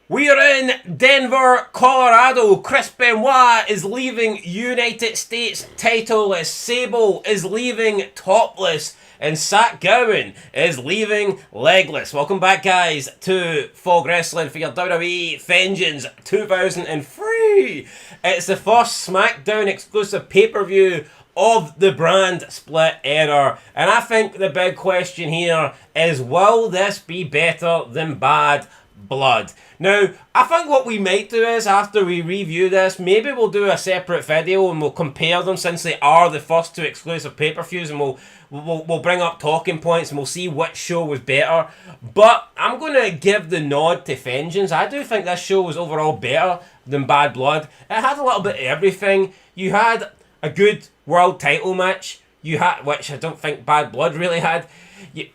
We are in Denver, Colorado. Chris Benoit is leaving United States titleless. Sable is leaving topless. And Zach Gowen is leaving legless. Welcome back, guys, to Fog Wrestling for your WWE Vengeance 2003. It's the first SmackDown exclusive pay-per-view of the brand split era. And I think the big question here is, will this be better than Bad Blood? Now, I think what we might do is, after we review this, maybe we'll do a separate video and we'll compare them, since they are the first two exclusive pay-per-views, and we'll bring up talking points and we'll see which show was better. But I'm going to give the nod to Vengeance. I do think this show was overall better than Bad Blood. It had a little bit of everything. You had a good world title match, which I don't think Bad Blood really had,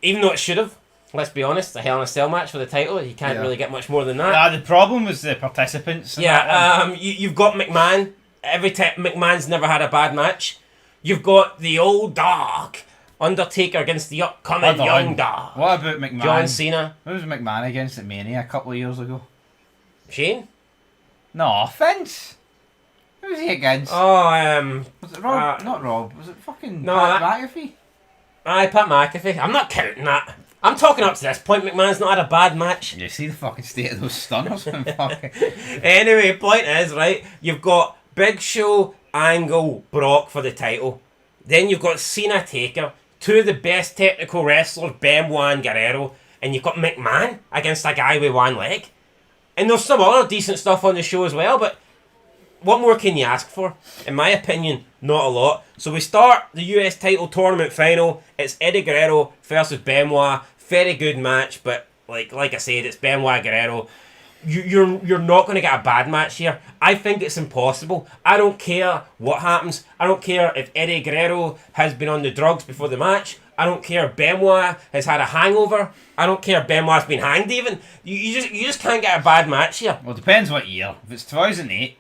even though it should have. Let's be honest, a Hell in a Cell match for the title. You can't really get much more than that. The problem was the participants. You've got McMahon. Every time McMahon's never had a bad match. You've got the old dog, Undertaker against the upcoming young dog. What about McMahon? John Cena. Who was McMahon against at Mania a couple of years ago? Shane? No offense. Who was he against? Oh, was it Rob? Not Rob. Was it fucking no, Pat McAfee? Aye, Pat McAfee. I'm not counting that. I'm talking up to this point. McMahon's not had a bad match. You see the fucking state of those stunners? Anyway, point is, right, you've got Big Show, Angle, Brock for the title. Then you've got Cena, Taker, two of the best technical wrestlers, Benoit and Guerrero. And you've got McMahon against a guy with one leg. And there's some other decent stuff on the show as well, but what more can you ask for? In my opinion, not a lot. So we start the US title tournament final. It's Eddie Guerrero versus Benoit. Very good match, but like I said, it's Benoit Guerrero. You're not going to get a bad match here. I think it's impossible. I don't care what happens. I don't care if Eddie Guerrero has been on the drugs before the match. I don't care if Benoit has had a hangover. I don't care if Benoit's been hanged even. You just can't get a bad match here. Well, it depends what year. If it's 2008...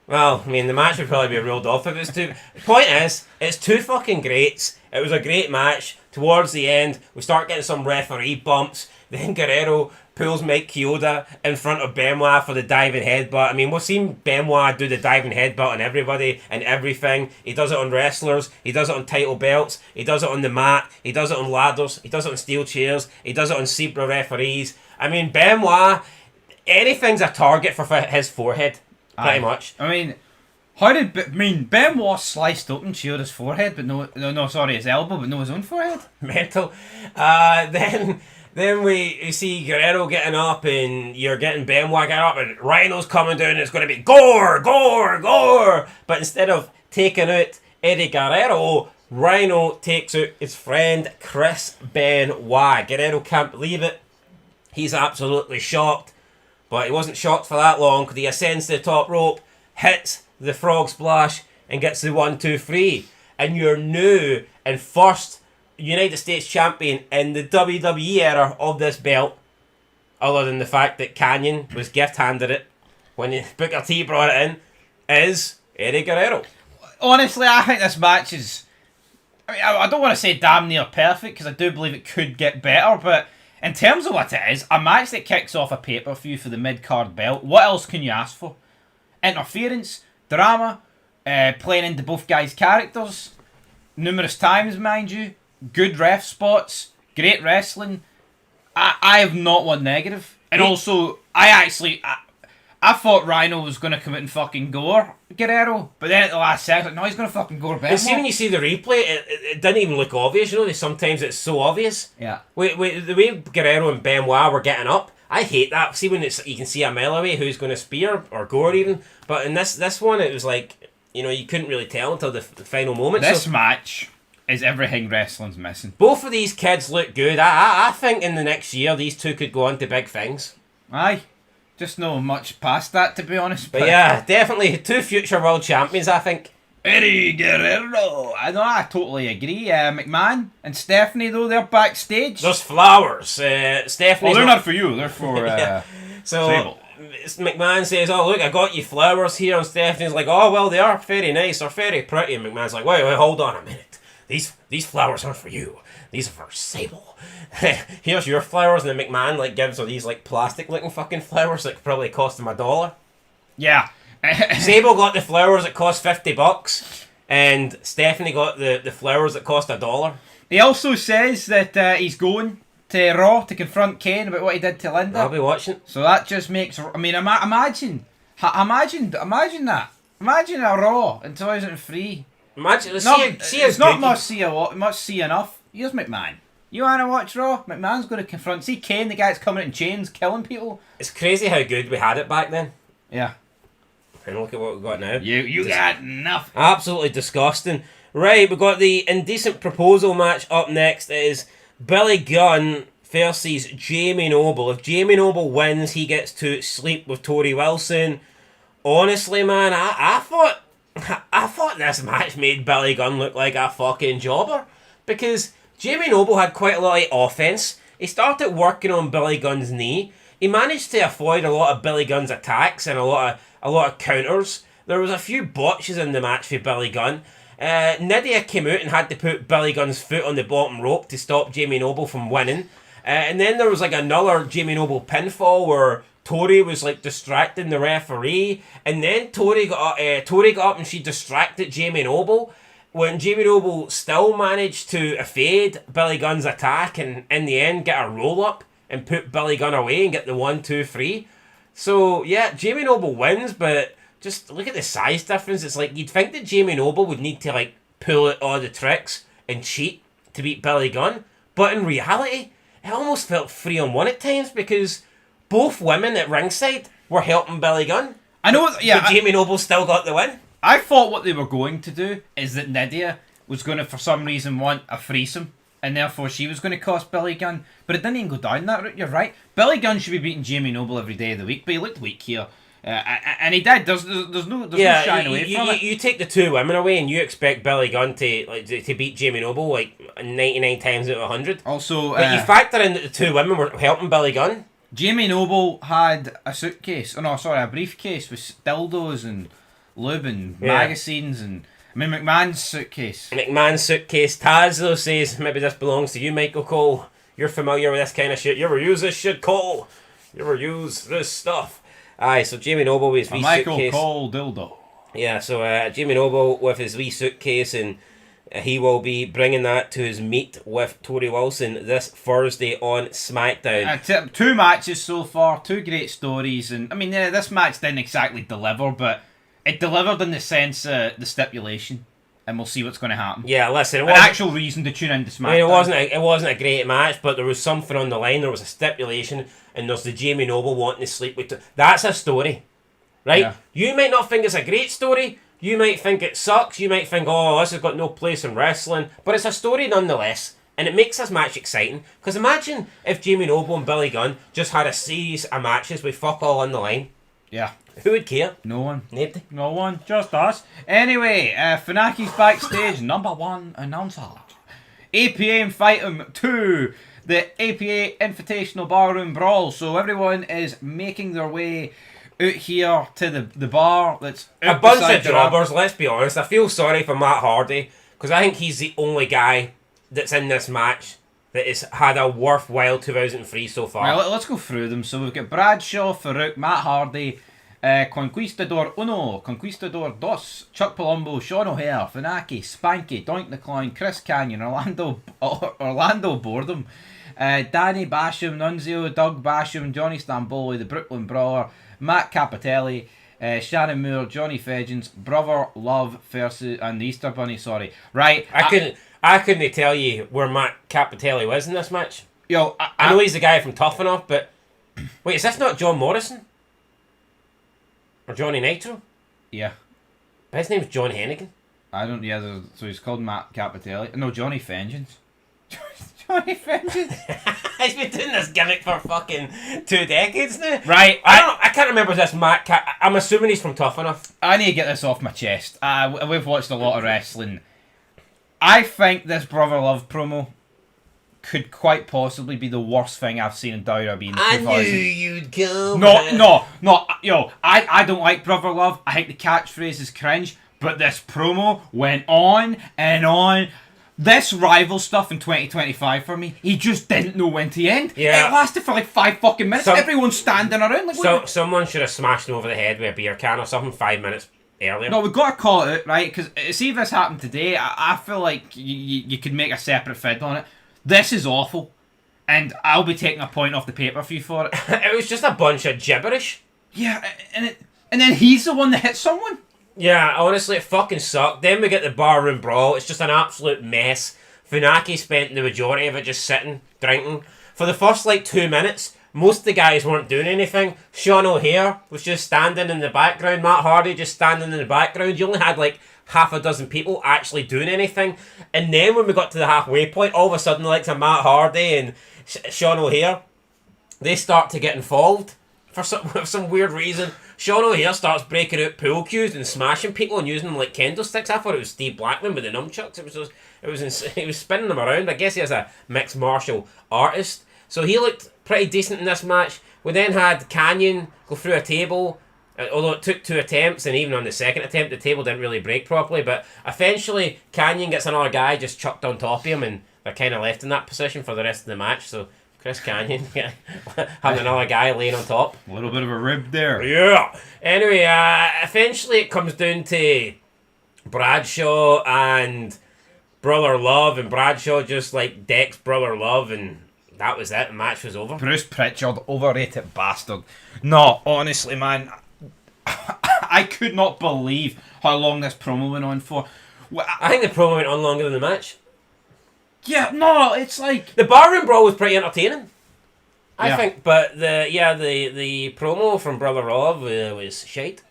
Well, I mean, the match would probably be ruled off if it's two. The point is, it's two fucking greats. It was a great match. Towards the end, we start getting some referee bumps. Then Guerrero pulls Mike Chioda in front of Benoit for the diving headbutt. I mean, we've seen Benoit do the diving headbutt on everybody and everything. He does it on wrestlers. He does it on title belts. He does it on the mat. He does it on ladders. He does it on steel chairs. He does it on zebra referees. I mean, Benoit, anything's a target for his forehead. Pretty much. I mean, Benoit sliced open Chioda's forehead, but his elbow, but no his own forehead. Mental. Then we see Guerrero getting up, and you're getting Benoit getting up, and Rhino's coming down, and it's going to be gore, gore, gore. But instead of taking out Eddie Guerrero, Rhino takes out his friend Chris Benoit. Guerrero can't believe it. He's absolutely shocked. But he wasn't shocked for that long, because he ascends to the top rope, hits the frog splash, and gets the 1-2-3. And your new and first United States champion in the WWE era of this belt, other than the fact that Canyon was gift-handed it when Booker T brought it in, is Eddie Guerrero. Honestly, I think this match is... I don't want to say damn near perfect, because I do believe it could get better, but... in terms of what it is, a match that kicks off a pay-per-view for the mid-card belt, what else can you ask for? Interference, drama, playing into both guys' characters, numerous times, mind you, good ref spots, great wrestling. I have not one negative. And also, I thought Rhino was going to come out and fucking gore Guerrero, but then at the last second, no, he's going to fucking gore Benoit. You see, when you see the replay, it didn't even look obvious, you know, sometimes it's so obvious. Yeah. The way Guerrero and Benoit were getting up, I hate that. See, when you can see a mile away who's going to spear, or gore even, but in this one, it was like, you know, you couldn't really tell until the final moment. This match is everything wrestling's missing. Both of these kids look good. I think in the next year, these two could go on to big things. Aye. Just no much past that, to be honest. But yeah, definitely two future world champions, I think. Eddie Guerrero. I totally agree. McMahon and Stephanie, though, they're backstage. There's flowers. Stephanie's well, they're not for you. They're for so Sable. McMahon says, "Oh, look, I got you flowers here." And Stephanie's like, "Oh, well, they are very nice or very pretty." And McMahon's like, wait, hold on a minute. These these flowers aren't for you. These are for Sable. Here's your flowers. And then McMahon like gives her these like plastic looking fucking flowers that probably cost him $1. Yeah. Sable got the flowers that cost $50, and Stephanie got the flowers that cost $1. He also says that he's going to Raw to confront Kane about what he did to Linda. I'll be watching. So that just makes... I mean, imagine that. Imagine a Raw in 2003. Imagine, It's not must see a lot, must see enough. Here's McMahon. You want to watch Raw? McMahon's going to confront... See Kane, the guy that's coming in chains, killing people. It's crazy how good we had it back then. Yeah. And look at what we've got now. You got enough. Absolutely disgusting. Right, we've got the Indecent Proposal match up next. It is Billy Gunn versus Jamie Noble. If Jamie Noble wins, he gets to sleep with Tori Wilson. Honestly, man, I thought this match made Billy Gunn look like a fucking jobber. Because Jamie Noble had quite a lot of offense. He started working on Billy Gunn's knee. He managed to avoid a lot of Billy Gunn's attacks and a lot of counters. There was a few botches in the match for Billy Gunn. Nydia came out and had to put Billy Gunn's foot on the bottom rope to stop Jamie Noble from winning. And then there was like another Jamie Noble pinfall where Tori was like distracting the referee, and then Tori got up and she distracted Jamie Noble. When Jamie Noble still managed to evade Billy Gunn's attack and in the end get a roll up and put Billy Gunn away and get the 1, 2, 3. So yeah, Jamie Noble wins, but just look at the size difference. It's like you'd think that Jamie Noble would need to like pull out all the tricks and cheat to beat Billy Gunn, but in reality, it almost felt 3-on-1 at times because both women at ringside were helping Billy Gunn. I know, yeah. But Jamie Noble still got the win. I thought what they were going to do is that Nydia was going to, for some reason, want a threesome, and therefore she was going to cost Billy Gunn. But it didn't even go down that route, you're right. Billy Gunn should be beating Jamie Noble every day of the week, but he looked weak here. And he did. There's no shying away from it. You take the two women away and you expect Billy Gunn to beat Jamie Noble like 99 times out of 100. Also, but you factor in that the two women were helping Billy Gunn. Jamie Noble had a briefcase with dildos and lube and magazines and... I mean, McMahon's suitcase. Taz, though, says, maybe this belongs to you, Michael Cole. You're familiar with this kind of shit. You ever use this shit, Cole? You ever use this stuff? Aye, so Jamie Noble with his wee Michael suitcase. Cole dildo. Yeah, so Jamie Noble with his wee suitcase, and he will be bringing that to his meet with Tori Wilson this Thursday on SmackDown. 2 matches so far, 2 great stories, and I mean, this match didn't exactly deliver, but it delivered in the sense the stipulation, and we'll see what's going to happen. Yeah, listen, an actual reason to tune into SmackDown. I mean, it wasn't a great match, but there was something on the line. There was a stipulation, and there's the Jamie Noble wanting to sleep with. That's a story, right? Yeah. You might not think it's a great story. You might think it sucks. You might think, oh, this has got no place in wrestling, but it's a story nonetheless, and it makes this match exciting. Because imagine if Jamie Noble and Billy Gunn just had a series of matches with fuck all on the line. Yeah. Who would care? No one. Nobody. No one. Just us. Anyway, Funaki's backstage. Number 1 announcer. APA invite him to the APA Invitational Barroom Brawl. So everyone is making their way out here to the bar. That's a bunch of jobbers, let's be honest. I feel sorry for Matt Hardy because I think he's the only guy that's in this match that has had a worthwhile 2003 so far. Well, let's go through them. So we've got Bradshaw, Farouk, Matt Hardy, Conquistador Uno, Conquistador Dos, Chuck Palumbo, Sean O'Hare, Funaki, Spanky, Doink the Clown, Chris Canyon, Orlando Boredom, Danny Basham, Nunzio, Doug Basham, Johnny Stamboli, the Brooklyn Brawler, Matt Capitelli, Shannon Moore, Johnny Fedgens, Brother Love versus and the Easter Bunny. Sorry, right? I couldn't tell you where Matt Capitelli was in this match. Yo, I know he's the guy from Tough Enough, but wait, is this not John Morrison or Johnny Nitro? Yeah, but his name's John Hennigan. I don't. Yeah, so he's called Matt Capitelli. No, Johnny Vengeance. Johnny Vengeance. He's been doing this gimmick for fucking 2 decades now. Right. I can't remember this Matt I'm assuming he's from Tough Enough. I need to get this off my chest. We've watched a lot of wrestling. I think this Brother Love promo could quite possibly be the worst thing I've seen in WWE in 2000. I knew you'd go. No. Yo, I don't like Brother Love. I think the catchphrase is cringe. But this promo went on and on. This rival stuff in 2025 for me, he just didn't know when to end. Yeah. It lasted for like 5 fucking minutes. Everyone's standing around. Like, So someone should have smashed him over the head with a beer can or something 5 minutes earlier. no, we've got to call it out, right? Because see if this happened today, I feel like you could make a separate fid on it. This is awful. And I'll be taking a point off the pay-per-view for it. It was just a bunch of gibberish. Yeah, and then he's the one that hit someone. Yeah, honestly, it fucking sucked. Then we get the barroom brawl. It's just an absolute mess. Funaki spent the majority of it just sitting, drinking. For the first, 2 minutes, most of the guys weren't doing anything. Sean O'Hare was just standing in the background. Matt Hardy just standing in the background. You only had, half a dozen people actually doing anything. And then when we got to the halfway point, all of a sudden, the likes of Matt Hardy and Sean O'Hare, they start to get involved for some weird reason. Sean O'Hare starts breaking out pool cues and smashing people and using them like kendo sticks. I thought it was Steve Blackman with the nunchucks. He was spinning them around. I guess he is a mixed martial artist, so he looked pretty decent in this match. We then had Canyon go through a table, although it took 2 attempts, and even on the second attempt, the table didn't really break properly. But eventually, Canyon gets another guy just chucked on top of him, and they're kind of left in that position for the rest of the match. So Chris Canyon having another guy laying on top. A little bit of a rib there. Yeah. Anyway, eventually it comes down to Bradshaw and Brother Love, and Bradshaw just decks Brother Love, and that was it. The match was over. Bruce Pritchard, overrated bastard. No, honestly, man, I could not believe how long this promo went on for. I think the promo went on longer than the match. Yeah, no, it's like the barroom brawl was pretty entertaining, I Yeah. think, but the promo from Brother Love was shite.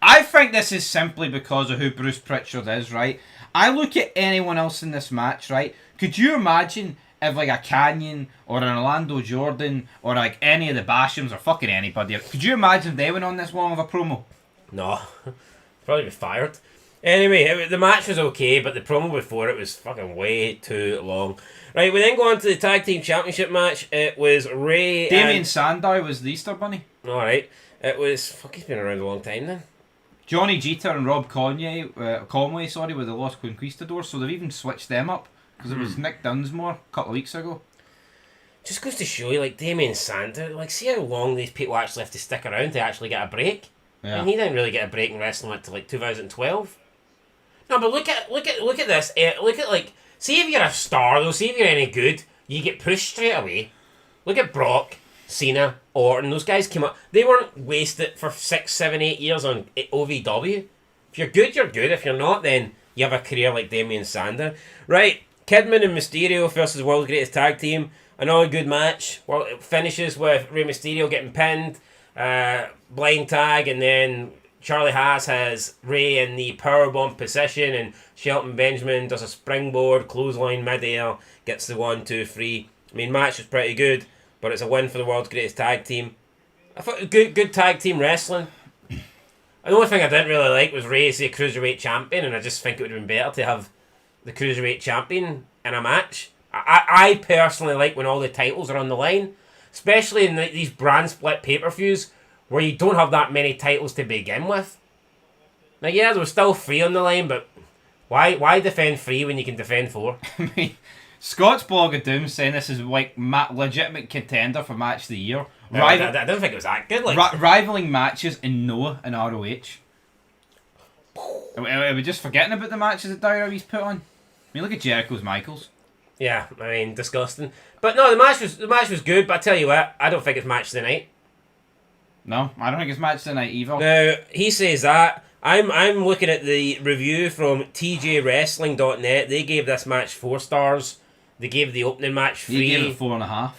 I think this is simply because of who Bruce Pritchard is, right? I look at anyone else in this match, right? Could you imagine if a Canyon or an Orlando Jordan or any of the Bashams or fucking anybody, could you imagine if they went on this long of a promo? No, probably be fired. Anyway, the match was okay, but the promo before it was fucking way too long. Right, we then go on to the Tag Team Championship match. It was Ray Damien Sandow was the Easter Bunny. Alright, it was... Fuck, he's been around a long time then. Johnny Jeter and Rob Conway were the Los Conquistadors, so they've even switched them up. Because it was Nick Dunsmore a couple of weeks ago. Just goes to show you, Damien Sandow, see how long these people actually have to stick around to actually get a break. Yeah. And he didn't really get a break in wrestling until 2012. No, but look at this. Look at see if you're a star though. See if you're any good, you get pushed straight away. Look at Brock, Cena, Orton. Those guys came up. They weren't wasted for 6, 7, 8 years on OVW. If you're good, you're good. If you're not, then you have a career like Damien Sandow. Right, Kidman and Mysterio versus World's Greatest Tag Team. Another good match. Well, it finishes with Rey Mysterio getting pinned, blind tag, and then Charlie Haas has Ray in the powerbomb position, and Shelton Benjamin does a springboard, clothesline midair, gets the 1, 2, 3. I mean, match was pretty good, but it's a win for the World's Greatest Tag Team. I thought it was good tag team wrestling. The only thing I didn't really like was Ray as the Cruiserweight Champion, and I just think it would have been better to have the Cruiserweight Champion in a match. I personally like when all the titles are on the line, especially in these brand split pay-per-views where you don't have that many titles to begin with. Now, yeah, there was still 3 on the line, but why defend 3 when you can defend 4? I mean, Scott's Blog of Doom saying this is legitimate contender for match of the year. No, I don't think it was that good. Rivaling matches in Noah and ROH. Are we just forgetting about the matches that WWE's put on? I mean, look at Jericho's Michaels. Yeah, I mean, disgusting. But no, the match was good. But I tell you what, I don't think it's match of the night. No, I don't think it's match of the night either. Now he says that. I'm looking at the review from TJWrestling.net. They gave this match 4 stars. They gave the opening match 3. You gave it 4.5.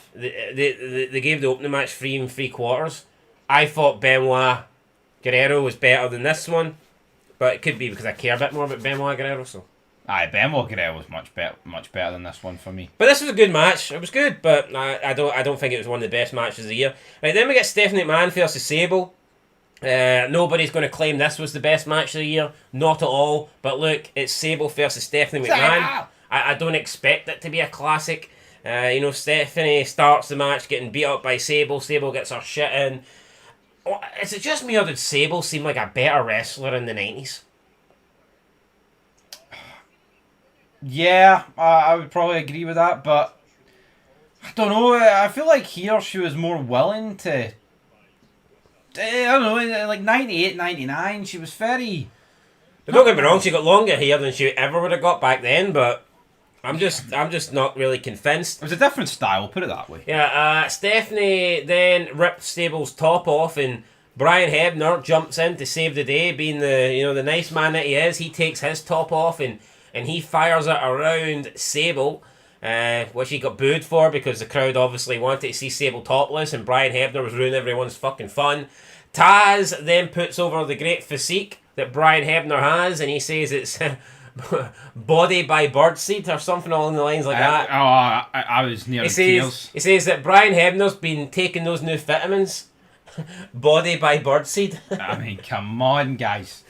They gave the opening match 3 3/4. I thought Benoit Guerrero was better than this one, but it could be because I care a bit more about Benoit Guerrero. So. Aye, Benoit Guerrero was much better than this one for me. But this was a good match. It was good, but I don't think it was one of the best matches of the year. Right, then we get Stephanie McMahon versus Sable. Nobody's going to claim this was the best match of the year. Not at all. But look, it's Sable versus Stephanie McMahon. I don't expect it to be a classic. Stephanie starts the match getting beat up by Sable. Sable gets her shit in. Is it just me or did Sable seem like a better wrestler in the 90s? Yeah, I would probably agree with that, but I don't know. I feel like here she was more willing to. I don't know, like 98, 99, she was very. But don't get me wrong, she got longer hair than she ever would have got back then. But I'm just not really convinced. It was a different style, put it that way. Yeah, Stephanie then ripped Stable's top off, and Brian Hebner jumps in to save the day, being the nice man that he is. He takes his top off and he fires it around Sable, which he got booed for because the crowd obviously wanted to see Sable topless, and Brian Hebner was ruining everyone's fucking fun. Taz then puts over the great physique that Brian Hebner has, and he says it's body by birdseed or something along the lines like that. I was near tears. He says that Brian Hebner's been taking those new vitamins. Body by birdseed. I mean, come on, guys.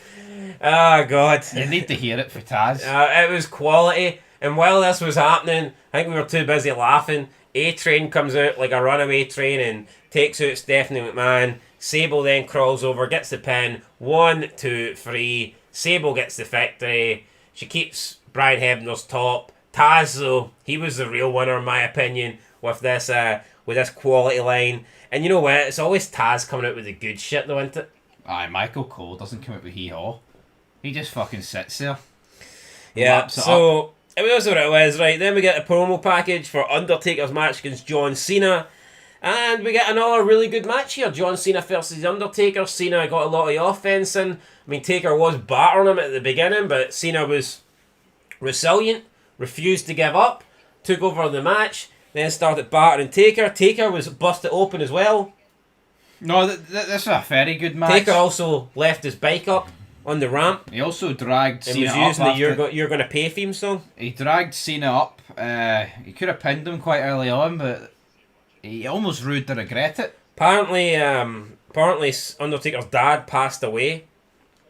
Oh, God. You need to hear it for Taz. It was quality. And while this was happening, I think we were too busy laughing. A-Train comes out like a runaway train and takes out Stephanie McMahon. Sable then crawls over, gets the pin. 1, 2, 3. Sable gets the victory. She keeps Brian Hebner's top. Taz, though, he was the real winner in my opinion with this quality line. And you know what? It's always Taz coming out with the good shit, though, isn't it? Aye, Michael Cole doesn't come out with hee-haw. He just fucking sits there. Yeah, so it was what it was, right? Then we get a promo package for Undertaker's match against John Cena. And we get another really good match here. John Cena versus Undertaker. Cena got a lot of offense in. I mean, Taker was battering him at the beginning, but Cena was resilient, refused to give up, took over the match, then started battering Taker. Taker was busted open as well. No, this is a very good match. Taker also left his bike up on the ramp. He also dragged and Cena was up. using the You're Gonna Pay theme song. He dragged Cena up. He could have pinned him quite early on, but he almost rued to regret it. Apparently Undertaker's dad passed away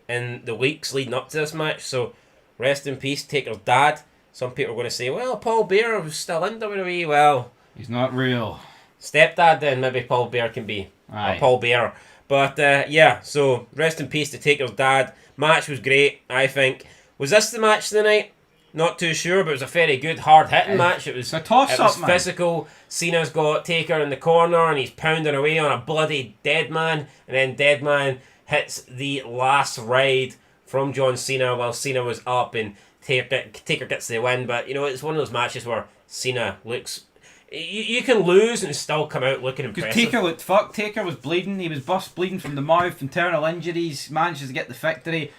in the weeks leading up to this match, so rest in peace, Taker's dad. Some people are going to say, well, Paul Bearer was still in WWE. Well, he's not real. Stepdad then, maybe Paul Bearer can be. Aye. Or Paul Bearer. But yeah, so rest in peace to Taker's dad. Match was great, I think. Was this the match of the night? Not too sure, but it was a very good, hard-hitting match. It was a toss-up, it was man. physical. Cena's got Taker in the corner, and he's pounding away on a bloody Deadman, and then Deadman hits the last ride from John Cena while Cena was up, and Taker gets the win. But, you know, it's one of those matches where Cena looks... You can lose and still come out looking impressive. Because Taker looked fucked. Taker was bleeding. He was bleeding from the mouth, internal injuries, manages to get the victory.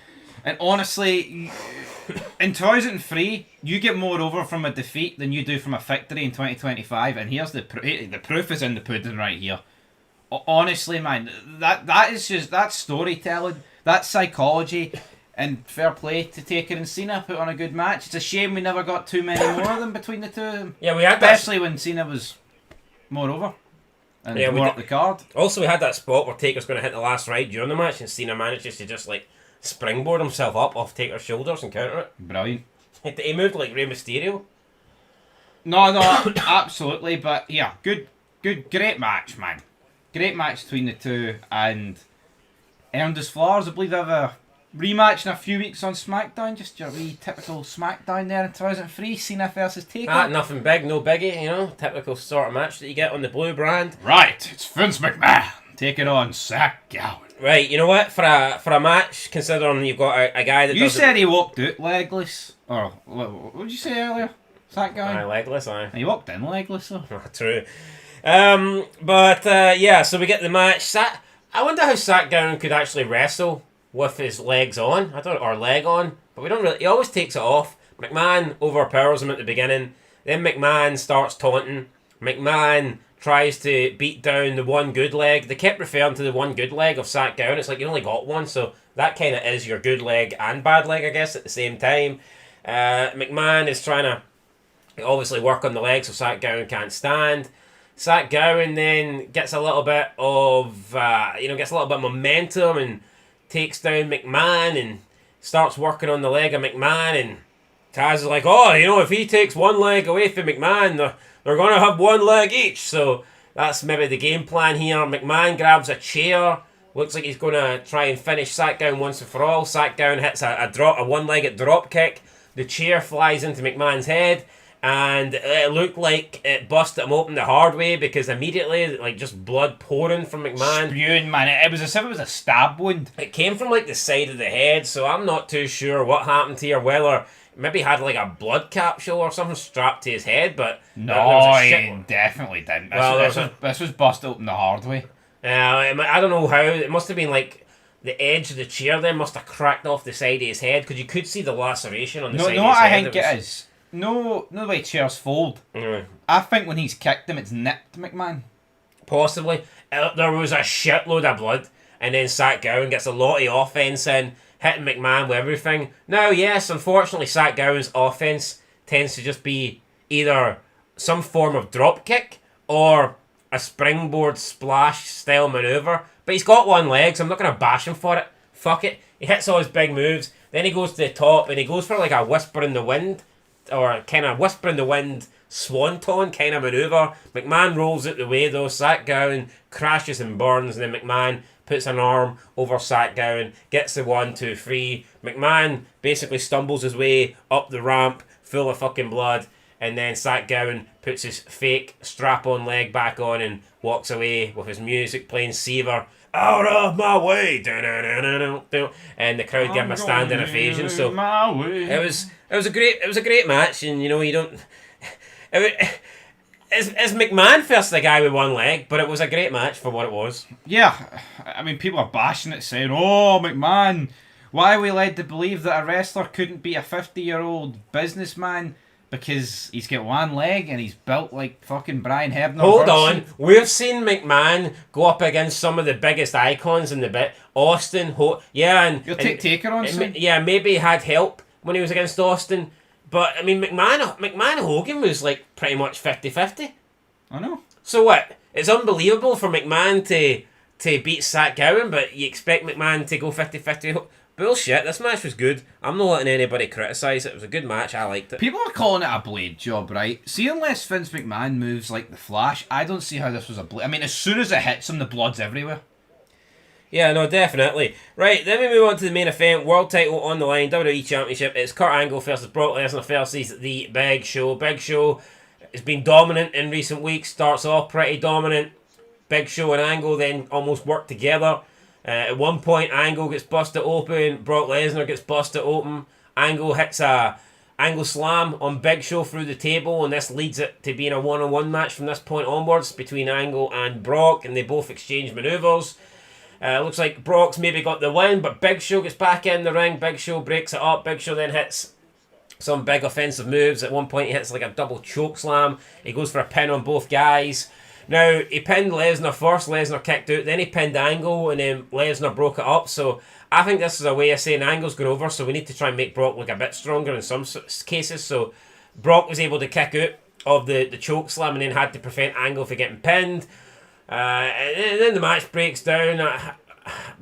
And honestly, in 2003, you get more over from a defeat than you do from a victory in 2025. And here's the proof is in the pudding right here. Honestly, man, that is just, that's storytelling, that's psychology, and fair play to Taker and Cena, put on a good match. It's a shame we never got too many more of them between the two of them. Yeah, we had especially when Cena was more over and more up the card. Also, we had that spot where Taker's going to hit the last ride during the match, and Cena manages to just like springboard himself up off Taker's shoulders and counter it. Brilliant. He moved like Rey Mysterio. No, absolutely, but yeah, great match, man. Great match between the two, and earned his flowers. I believe they have a rematch in a few weeks on SmackDown. Just your wee typical SmackDown there in 2003. Cena versus Taker. Nothing big, no biggie, you know. Typical sort of match that you get on the blue brand. Right, it's Vince McMahon taking on Zach Gowen. Right, you know what? For a match, considering you've got a guy that you said he walked out legless, or what did you say earlier? Zach Gowen. Aye, legless, aye. He walked in legless, though. True. Yeah, so we get the match. I wonder how Zach Gowen could actually wrestle with his legs on. Or leg on. But we don't really... He always takes it off. McMahon overpowers him at the beginning. Then McMahon starts taunting. McMahon tries to beat down the one good leg. They kept referring to the one good leg of Zach Gowen. It's like you only got one, so that kind of is your good leg and bad leg, I guess, at the same time. McMahon is trying to obviously work on the legs so Zach Gowen can't stand. Zach Gowen then gets a little bit of momentum and takes down McMahon and starts working on the leg of McMahon, and Taz is like, oh, you know, if he takes one leg away from McMahon, they're going to have one leg each. So that's maybe the game plan here. McMahon grabs a chair. Looks like he's going to try and finish Zach Gowen once and for all. Zach Gowen hits a one-legged drop kick. the chair flies into McMahon's head, and it looked like it busted him open the hard way because immediately, like, just blood pouring from McMahon. Spewing, man. It was as if it was a stab wound. It came from, like, the side of the head, so I'm not too sure what happened here, whether maybe he had, like, a blood capsule or something strapped to his head, but No, there was a he shit. definitely didn't. Well, This was busted open the hard way. I don't know how. It must have been, like, the edge of the chair then must have cracked off the side of his head, because you could see the laceration on the side No, of what his I head. think it is. No the way chairs fold. Mm. I think when he's kicked him, it's nipped McMahon. Possibly. There was a shitload of blood, and then Zach Gowen gets a lot of offense in, hitting McMahon with everything. Now, yes, unfortunately, Zach Gowen's offense tends to just be either some form of drop kick or a springboard splash style maneuver. But he's got one leg, so I'm not going to bash him for it. Fuck it. He hits all his big moves, then he goes to the top, and he goes for like a whisper in the wind, or kind of whisper in the wind swanton kind of maneuver. McMahon rolls out the way though. Zach Gowen crashes and burns, and then McMahon puts an arm over Zach Gowen, gets the 1, 2, 3. McMahon basically stumbles his way up the ramp full of fucking blood, and then Zach Gowen puts his fake strap-on leg back on and walks away with his music playing Seaver. Out of my way, and the crowd give him a standing ovation. So my way. it was a great match, and you know you don't. Is McMahon first the guy with one leg, but it was a great match for what it was. Yeah, I mean, people are bashing it, saying, "Oh, McMahon, why are we led to believe that a wrestler couldn't be a 50-year-old businessman because he's got one leg and he's built like fucking Brian Hebner?" Hold on, we've seen McMahon go up against some of the biggest icons in the bit. Austin, and You'll take Taker on soon? Yeah, maybe he had help when he was against Austin. But, I mean, McMahon and Hogan was, like, pretty much 50-50. I know. So what? It's unbelievable for McMahon to beat Zach Gowen, but you expect McMahon to go 50-50. Bullshit, this match was good. I'm not letting anybody criticise it. It was a good match. I liked it. People are calling it a blade job, right? See, unless Vince McMahon moves like the Flash, I don't see how this was a blade. I mean, as soon as it hits him, the blood's everywhere. Yeah, no, definitely. Right, then we move on to the main event. World title on the line, WWE Championship. It's Kurt Angle versus Brock Lesnar versus The Big Show. Big Show has been dominant in recent weeks. Starts off pretty dominant. Big Show and Angle then almost work together. At one point, Angle gets busted open. Brock Lesnar gets busted open. Angle hits a Angle slam on Big Show through the table, and this leads it to being a one-on-one match from this point onwards between Angle and Brock, and they both exchange maneuvers. Looks like Brock's maybe got the win, but Big Show gets back in the ring. Big Show breaks it up. Big Show then hits some big offensive moves. At one point, he hits like a double choke slam. He goes for a pin on both guys. Now, he pinned Lesnar first. Lesnar kicked out. Then he pinned Angle, and then Lesnar broke it up. So I think this is a way of saying Angle's going over, so we need to try and make Brock look a bit stronger in some cases. So Brock was able to kick out of the choke slam and then had to prevent Angle from getting pinned. And then the match breaks down.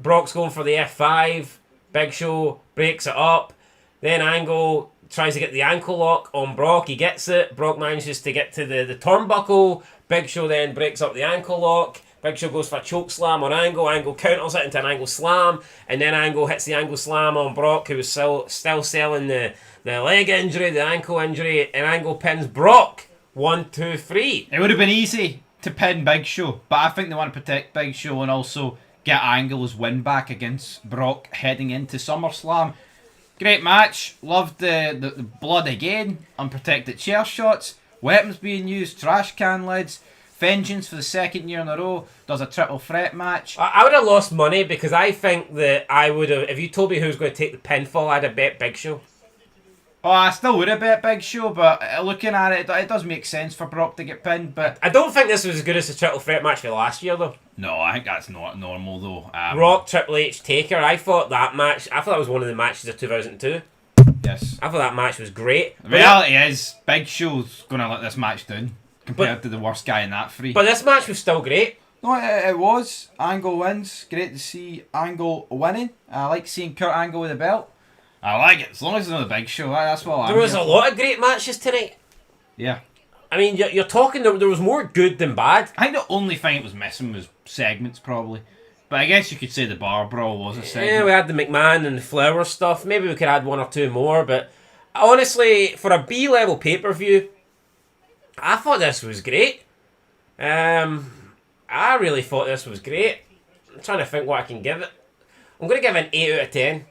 Brock's going for the F5. Big Show breaks it up. Then Angle tries to get the ankle lock on Brock. He gets it. Brock manages to get to the turnbuckle. Big Show then breaks up the ankle lock. Big Show goes for a choke slam on Angle. Angle counters it into an Angle slam. And then Angle hits the Angle slam on Brock, who was still selling the leg injury, the ankle injury. And Angle pins Brock. 1, 2, 3. It would have been easy to pin Big Show, but I think they want to protect Big Show and also get Angle's win back against Brock heading into SummerSlam. Great match. Loved the blood again. Unprotected chair shots. Weapons being used. Trash can lids. Vengeance for the second year in a row. Does a triple threat match. I would have lost money because I think that I would have... If you told me who was going to take the pinfall, I'd have bet Big Show. Oh, I still would have bet Big Show, but looking at it, it does make sense for Brock to get pinned, but... I don't think this was as good as the triple threat match for last year, though. No, I think that's not normal, though. Rock, Triple H, Taker. I thought that was one of the matches of 2002. Yes. I thought that match was great. The reality is, Big Show's going to let this match down compared to the worst guy in that three. But this match was still great. No, it was. Angle wins. Great to see Angle winning. I like seeing Kurt Angle with the belt. I like it. As long as it's not a Big Show, that's what I'm There was a lot of great matches tonight. Yeah. I mean, you're talking, there was more good than bad. I think the only thing it was missing was segments, probably. But I guess you could say the bar brawl was a segment. Yeah, we had the McMahon and the Flower stuff. Maybe we could add one or two more, but honestly, for a B-level pay-per-view, I thought this was great. I really thought this was great. I'm trying to think what I can give it. I'm going to give it an 8 out of 10.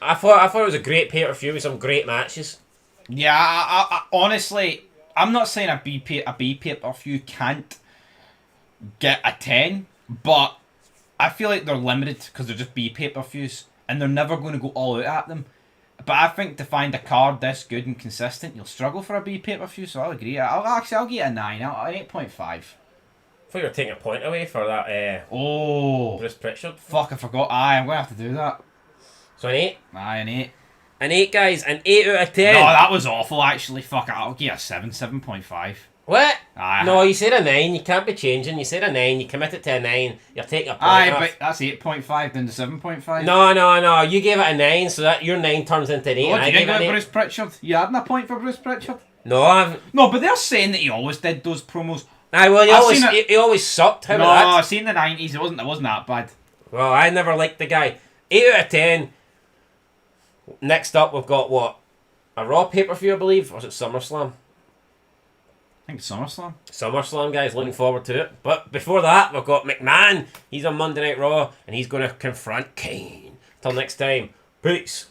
I thought it was a great pay-per-view with some great matches. Yeah, I honestly, I'm not saying a B pay-per-view can't get a 10, but I feel like they're limited because they're just B pay-per-views and they're never going to go all out at them. But I think to find a card this good and consistent, you'll struggle for a B pay-per-view, so I'll agree. I'll give it a 9, an 8.5. I thought you were taking a point away for that Bruce Pritchard. Fuck, I forgot. Aye, I'm going to have to do that. So an 8? Aye, an 8. An 8, guys. An 8 out of 10. No, that was awful, actually. Fuck, I'll give it a 7, 7.5. What? Aye. No, you said a 9. You can't be changing. You said a 9. You committed to a 9. You're taking a point Aye, off. but that's 8.5 then to 7.5. No. You gave it a 9, so that your 9 turns into an 8. What and do I you gave think it an about 8. Bruce Pritchard? You had a point for Bruce Pritchard? No, I haven't. No, but they're saying that he always did those promos. Aye, well, I've he always sucked. How No, about that? I've seen the 90s. It wasn't that bad. Well, I never liked the guy. 8 out of 10. Next up, we've got what? A Raw pay-per-view, I believe? Or was it SummerSlam? I think it's SummerSlam. SummerSlam, guys. Looking forward to it. But before that, we've got McMahon. He's on Monday Night Raw, and he's going to confront Kane. Till next time, peace.